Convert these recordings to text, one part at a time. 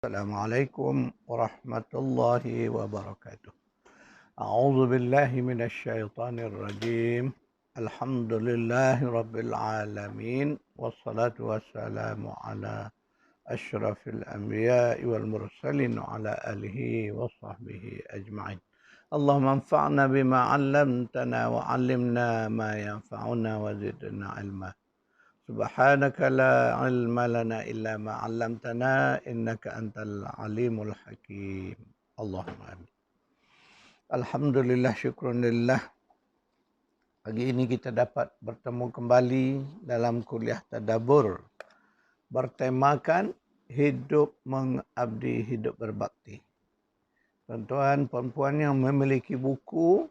Assalamualaikum warahmatullahi wabarakatuh. A'udzu billahi minasyaitonir rajim. Alhamdulillahi rabbil alamin wassalatu wassalamu ala asyrafil anbiya'i wal mursalin wa ala alihi wa sahbihi ajma'in. Allahumma anfa'na bima 'allamtana wa 'allimna ma yanfa'una wa zidna 'ilma. Subhanaka la ilma lana illa ma 'allamtana innaka antal alimul hakim. Allahumma amin. Alhamdulillah, syukrunillah. Pagi ini kita dapat bertemu kembali dalam kuliah tadabbur bertemakan hidup mengabdi, hidup berbakti. Tuan-tuan, puan-puan yang memiliki buku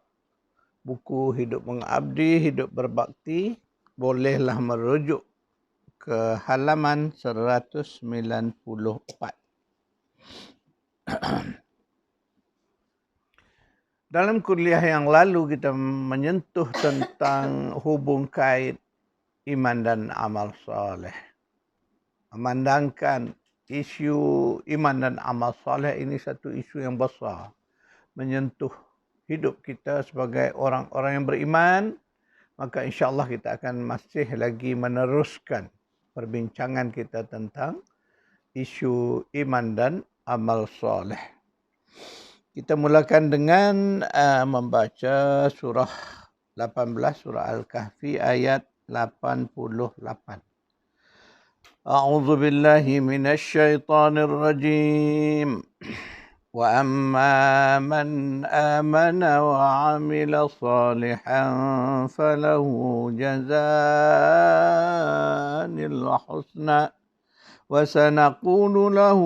hidup mengabdi, hidup berbakti, bolehlah merujuk ke halaman 194. Dalam kuliah yang lalu kita menyentuh tentang hubung kait iman dan amal soleh. Memandangkan isu iman dan amal soleh ini satu isu yang besar. Menyentuh hidup kita sebagai orang-orang yang beriman. Maka insyaAllah kita akan masih lagi meneruskan perbincangan kita tentang isu iman dan amal soleh. Kita mulakan dengan membaca surah 18, surah Al-Kahfi ayat 88. A'udzu billahi minasyaitonir rajim. وَأَمَّا مَنْ آمَنَ وَعَمِلَ صَالِحًا فَلَهُ جَزَاءً الْحُسْنَى وَسَنَقُولُ لَهُ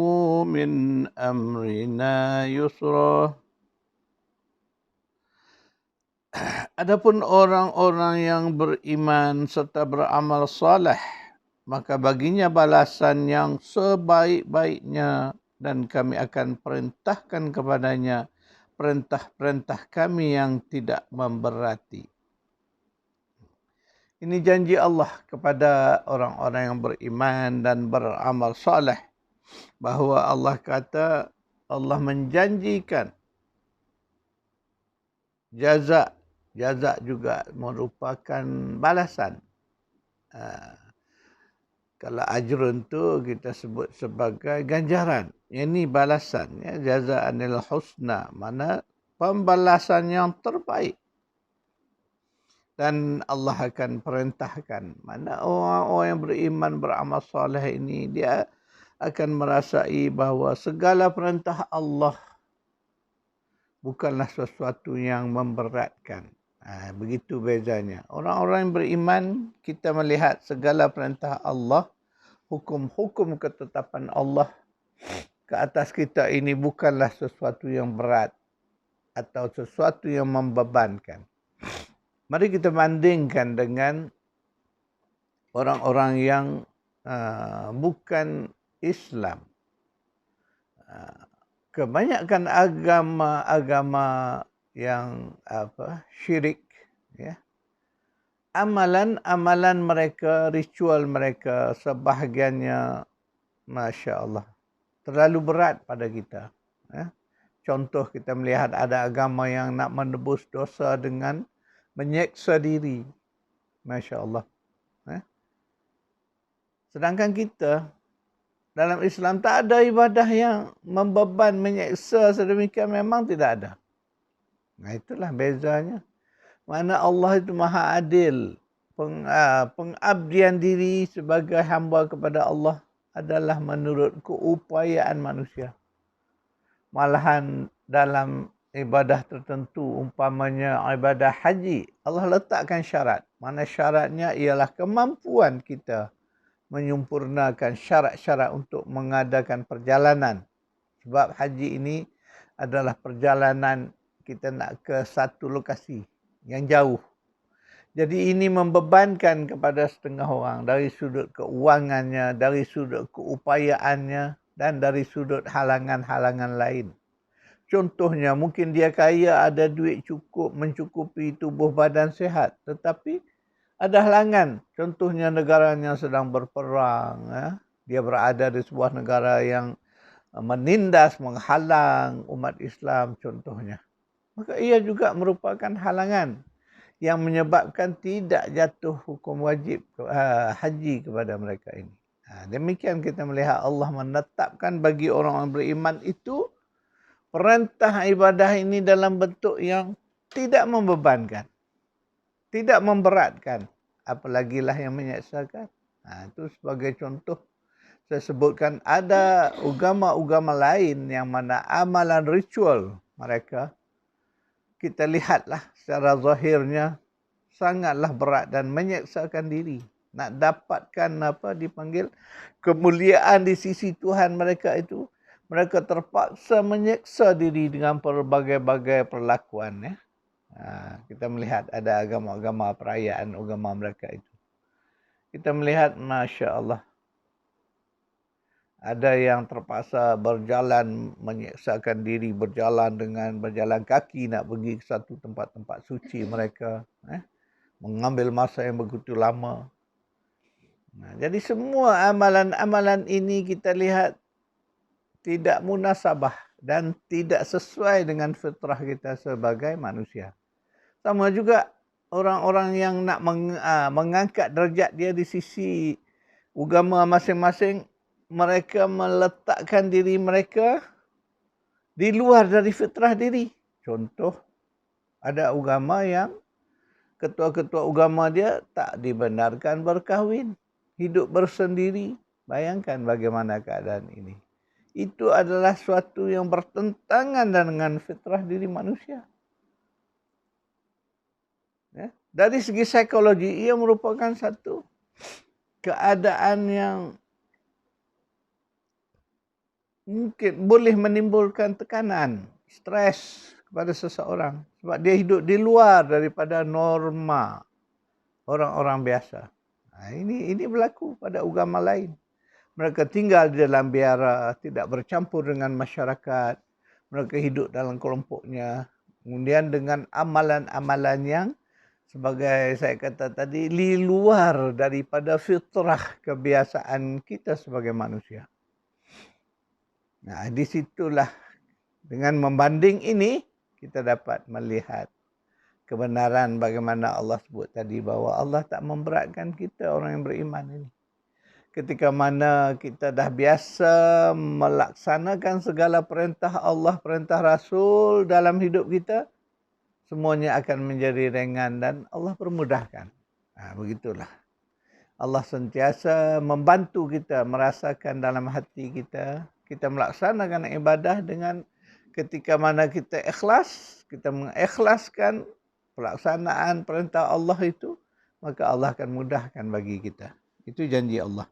مِنْ أَمْرِنَا يُسْرًا. Adapun orang-orang yang beriman serta beramal saleh, maka baginya balasan yang sebaik-baiknya, dan kami akan perintahkan kepadanya perintah-perintah kami yang tidak memberati. Ini janji Allah kepada orang-orang yang beriman dan beramal saleh, bahawa Allah kata Allah menjanjikan jaza juga merupakan balasan. Kalau ajrun tu kita sebut sebagai ganjaran. Ini balasan, ya, jazaanil husna, mana pembalasan yang terbaik. Dan Allah akan perintahkan, mana orang-orang yang beriman beramal soleh ini, dia akan merasai bahawa segala perintah Allah bukanlah sesuatu yang memberatkan. Begitu bezanya. Orang-orang yang beriman, kita melihat segala perintah Allah, hukum-hukum ketetapan Allah ke atas kita ini bukanlah sesuatu yang berat atau sesuatu yang membebankan. Mari kita bandingkan dengan orang-orang yang bukan Islam. Kebanyakan agama yang syirik, ya. Amalan mereka, ritual mereka, sebahagiannya, Masya Allah, terlalu berat pada kita. Contoh, kita melihat ada agama yang nak menebus dosa dengan menyeksa diri. Masya Allah. Sedangkan kita, dalam Islam tak ada ibadah yang membeban, menyeksa sedemikian, memang tidak ada. Itulah bezanya. Mana Allah itu maha adil. Pengabdian diri sebagai hamba kepada Allah adalah menurut keupayaan manusia. Malahan dalam ibadah tertentu, umpamanya ibadah haji, Allah letakkan syarat. Mana syaratnya ialah kemampuan kita menyempurnakan syarat-syarat untuk mengadakan perjalanan. Sebab haji ini adalah perjalanan kita nak ke satu lokasi yang jauh. Jadi ini membebankan kepada setengah orang dari sudut keuangannya, dari sudut keupayaannya, dan dari sudut halangan-halangan lain. Contohnya, mungkin dia kaya, ada duit cukup mencukupi tubuh badan sehat, tetapi ada halangan. Contohnya negaranya sedang berperang. Dia berada di sebuah negara yang menindas, menghalang umat Islam contohnya. Maka ia juga merupakan halangan yang menyebabkan tidak jatuh hukum wajib haji kepada mereka ini. Demikian kita melihat Allah menetapkan bagi orang-orang beriman itu perintah ibadah ini dalam bentuk yang tidak membebankan, tidak memberatkan, apalagilah yang menyeksakan. Itu sebagai contoh. Saya sebutkan ada agama-agama lain yang mana amalan ritual mereka, kita lihatlah secara zahirnya sangatlah berat dan menyeksakan diri. Nak dapatkan dipanggil kemuliaan di sisi Tuhan mereka itu, mereka terpaksa menyeksa diri dengan berbagai-bagai perlakuan. Kita melihat ada agama-agama perayaan agama mereka itu. Kita melihat Masya Allah, ada yang terpaksa berjalan, menyeksakan diri, berjalan kaki nak pergi ke satu tempat-tempat suci mereka. Mengambil masa yang begitu lama. Jadi semua amalan-amalan ini kita lihat tidak munasabah dan tidak sesuai dengan fitrah kita sebagai manusia. Sama juga orang-orang yang nak mengangkat derajat dia di sisi agama masing-masing, mereka meletakkan diri mereka di luar dari fitrah diri. Contoh, ada agama yang ketua-ketua agama dia tak dibenarkan berkahwin, hidup bersendiri. Bayangkan bagaimana keadaan ini. Itu adalah suatu yang bertentangan dengan fitrah diri manusia. Dari segi psikologi, ia merupakan satu keadaan yang mungkin boleh menimbulkan tekanan, stres kepada seseorang. Sebab dia hidup di luar daripada norma orang-orang biasa. Ini berlaku pada agama lain. Mereka tinggal di dalam biara, tidak bercampur dengan masyarakat. Mereka hidup dalam kelompoknya. Kemudian dengan amalan-amalan yang sebagai saya kata tadi, di luar daripada fitrah kebiasaan kita sebagai manusia. Disitulah dengan membanding ini kita dapat melihat kebenaran bagaimana Allah sebut tadi bahawa Allah tak memberatkan kita orang yang beriman ini. Ketika mana kita dah biasa melaksanakan segala perintah Allah, perintah Rasul dalam hidup kita, semuanya akan menjadi ringan dan Allah permudahkan. Begitulah. Allah sentiasa membantu kita merasakan dalam hati kita, kita melaksanakan ibadah dengan ketika mana kita ikhlas, kita mengikhlaskan pelaksanaan perintah Allah itu, maka Allah akan mudahkan bagi kita. Itu janji Allah.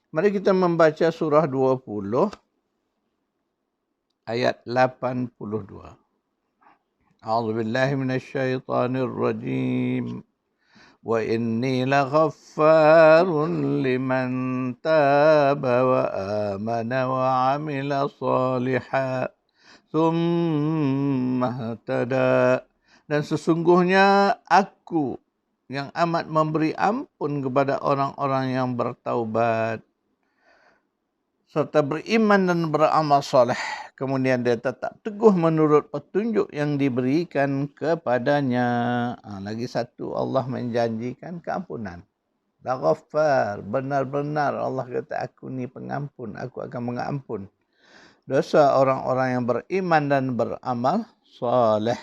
Mari kita membaca surah 20 ayat 82. A'udzu billahi minasyaitonir rajim. Wa inni laghaffarun liman taba wa amana wa amila salihan thumma ihtada. Dan sesungguhnya aku yang amat memberi ampun kepada orang-orang yang bertaubat serta beriman dan beramal soleh. Kemudian dia tetap teguh menurut petunjuk yang diberikan kepadanya. Lagi satu, Allah menjanjikan keampunan. La ghaffar, benar-benar Allah kata aku ni pengampun, aku akan mengampun dosa orang-orang yang beriman dan beramal soleh.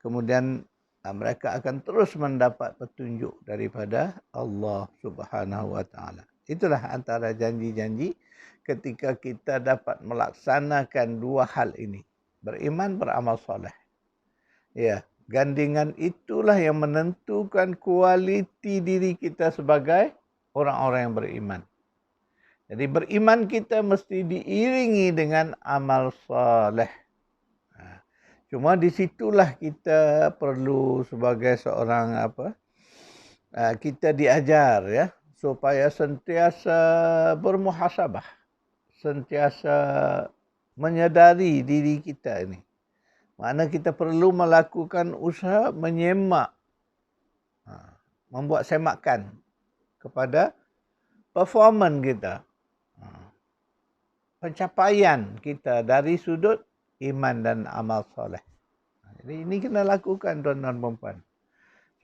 Kemudian mereka akan terus mendapat petunjuk daripada Allah Subhanahu wa taala. Itulah antara janji-janji ketika kita dapat melaksanakan dua hal ini. Beriman, beramal soleh. Gandingan itulah yang menentukan kualiti diri kita sebagai orang-orang yang beriman. Jadi beriman kita mesti diiringi dengan amal soleh. Cuma di situlah kita perlu sebagai seorang kita diajar supaya sentiasa bermuhasabah, sentiasa menyadari diri kita ini. Makna kita perlu melakukan usaha menyemak, membuat semakan kepada performance kita. pencapaian kita dari sudut iman dan amal soleh. Jadi ini kena lakukan tuan-tuan dan puan.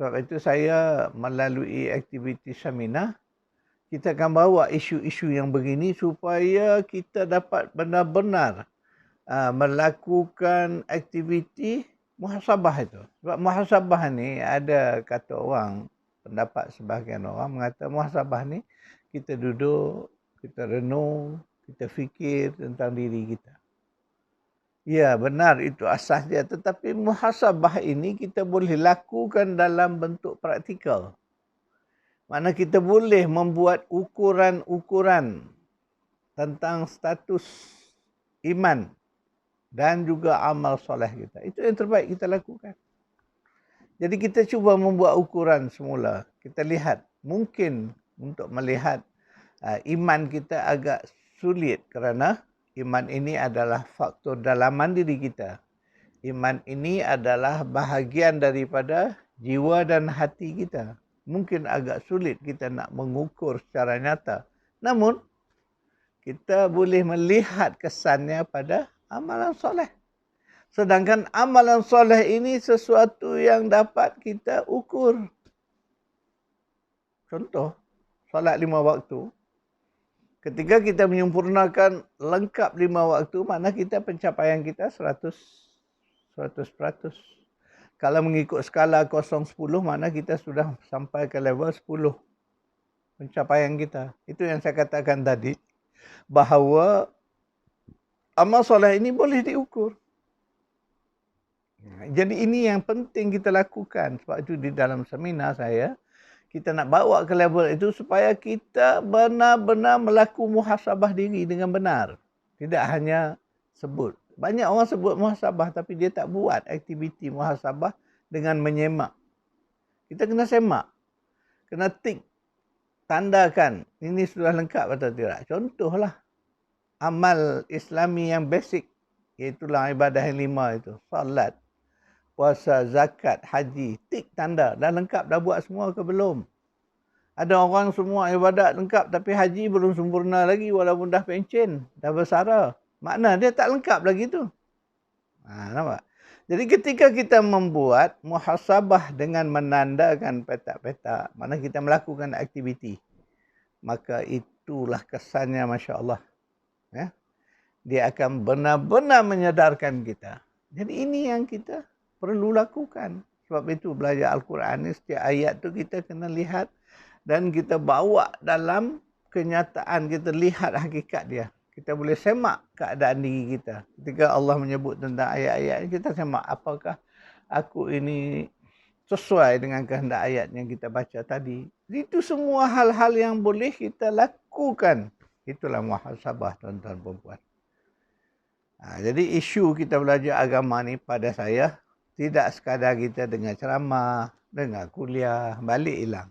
Sebab itu saya melalui aktiviti seminar, kita akan bawa isu-isu yang begini supaya kita dapat benar-benar melakukan aktiviti muhasabah itu. Sebab muhasabah ni ada kata orang, pendapat sebahagian orang mengata muhasabah ni kita duduk, kita renung, kita fikir tentang diri kita. Ya, benar itu asas dia. Tetapi muhasabah ini kita boleh lakukan dalam bentuk praktikal. Mana kita boleh membuat ukuran-ukuran tentang status iman dan juga amal soleh kita. Itu yang terbaik kita lakukan. Jadi kita cuba membuat ukuran semula. Kita lihat, mungkin untuk melihat iman kita agak sulit kerana iman ini adalah faktor dalaman diri kita. Iman ini adalah bahagian daripada jiwa dan hati kita. Mungkin agak sulit kita nak mengukur secara nyata. Namun, kita boleh melihat kesannya pada amalan soleh. Sedangkan amalan soleh ini sesuatu yang dapat kita ukur. Contoh, solat 5 waktu. Ketika kita menyempurnakan lengkap 5 waktu, makna kita pencapaian kita 100%. Kalau mengikut skala 0-10, makna kita sudah sampai ke level 10 pencapaian kita. Itu yang saya katakan tadi, bahawa amal soleh ini boleh diukur. Jadi ini yang penting kita lakukan. Sebab itu di dalam seminar saya, kita nak bawa ke level itu supaya kita benar-benar melakukan muhasabah diri dengan benar. Tidak hanya sebut. Banyak orang sebut muhasabah tapi dia tak buat aktiviti muhasabah dengan menyemak. Kita kena semak. Kena tik. Tandakan ini sudah lengkap atau tidak. Contohlah amal Islami yang basic. Iaitulah ibadah yang 5 itu. Salat, puasa, zakat, haji. Tik tanda. Dah lengkap, dah buat semua ke belum? Ada orang semua ibadat lengkap tapi haji belum sempurna lagi walaupun dah pencen, dah bersara. Makna dia tak lengkap lagi tu. Nampak? Jadi ketika kita membuat muhasabah dengan menandakan petak-petak, mana kita melakukan aktiviti, maka itulah kesannya Masya Allah. Ya? Dia akan benar-benar menyadarkan kita. Jadi ini yang kita perlu lakukan. Sebab itu belajar Al-Quran ni setiap ayat tu kita kena lihat dan kita bawa dalam kenyataan, kita lihat hakikat dia. Kita boleh semak keadaan diri kita. Ketika Allah menyebut tentang ayat-ayat, kita semak apakah aku ini sesuai dengan kehendak ayat yang kita baca tadi. Itu semua hal-hal yang boleh kita lakukan. Itulah muhasabah tuan-tuan dan puan. Jadi isu kita belajar agama ni pada saya, tidak sekadar kita dengar ceramah, dengar kuliah, balik hilang.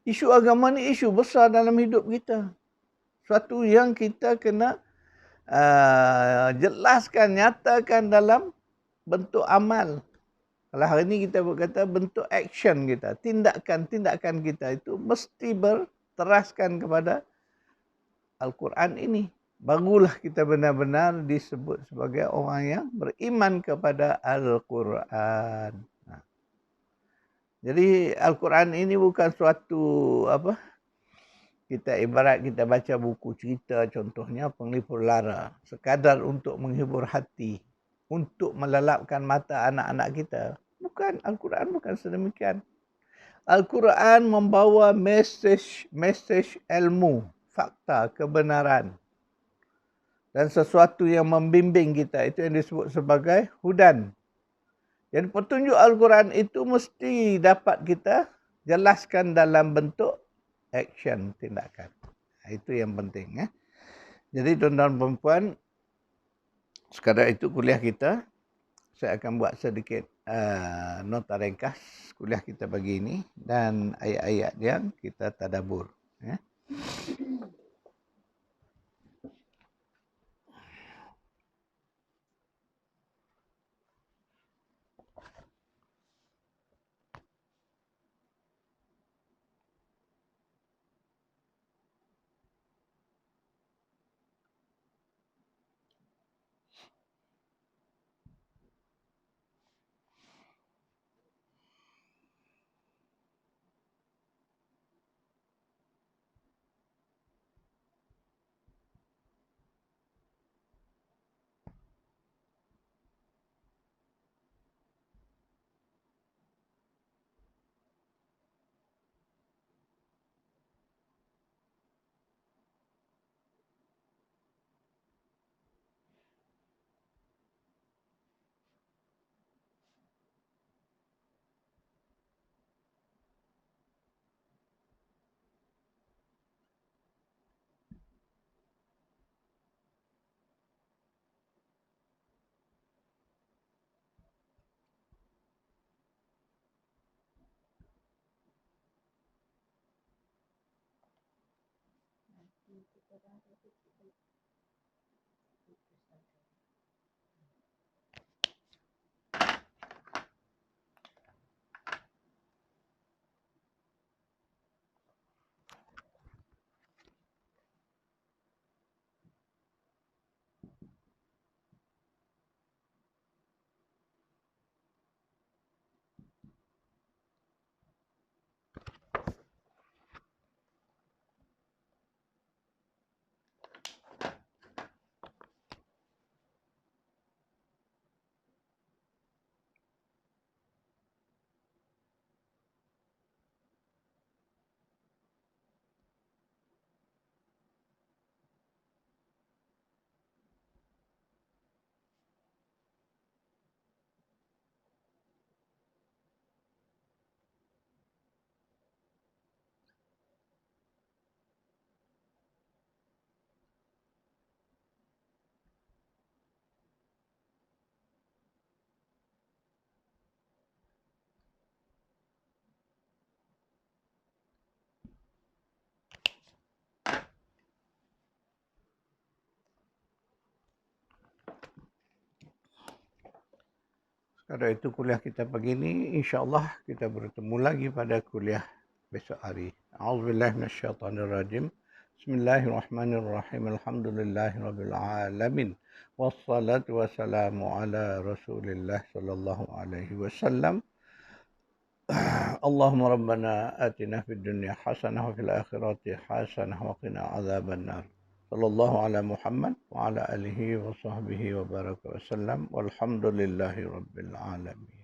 Isu agama ni isu besar dalam hidup kita. Suatu yang kita kena jelaskan, nyatakan dalam bentuk amal. Kalau hari ini kita berkata bentuk action kita, tindakan-tindakan kita itu mesti berteraskan kepada Al-Quran ini. Barulah kita benar-benar disebut sebagai orang yang beriman kepada Al-Quran. Jadi Al-Quran ini bukan suatu kita ibarat kita baca buku cerita, contohnya Penglipur Lara, sekadar untuk menghibur hati, untuk melelapkan mata anak-anak kita. Bukan, Al-Quran bukan sedemikian. Al-Quran membawa mesej ilmu, fakta, kebenaran dan sesuatu yang membimbing kita. Itu yang disebut sebagai hudan. Jadi petunjuk Al-Quran itu mesti dapat kita jelaskan dalam bentuk action, tindakan. Itu yang penting. Jadi tuan-tuan dan puan, sekadar itu kuliah kita. Saya akan buat sedikit nota ringkas kuliah kita pagi ini dan ayat-ayat yang kita tadabbur. Kalau itu kuliah kita pagi ini, insyaAllah kita bertemu lagi pada kuliah besok hari. A'udzubillahi minasyaitanirrajim. Bismillahirrahmanirrahim. Alhamdulillahirrabbilalamin. Wassalatu wassalamu ala rasulillah sallallahu alaihi wasallam. Allahumma rabbana atina fid dunya hasanah wa fil akhirati hasanah wa qina azaban nar. Sallallahu ala Muhammad wa ala alihi wa sahbihi wa baraka wa sallam. Walhamdulillahi rabbil alamin.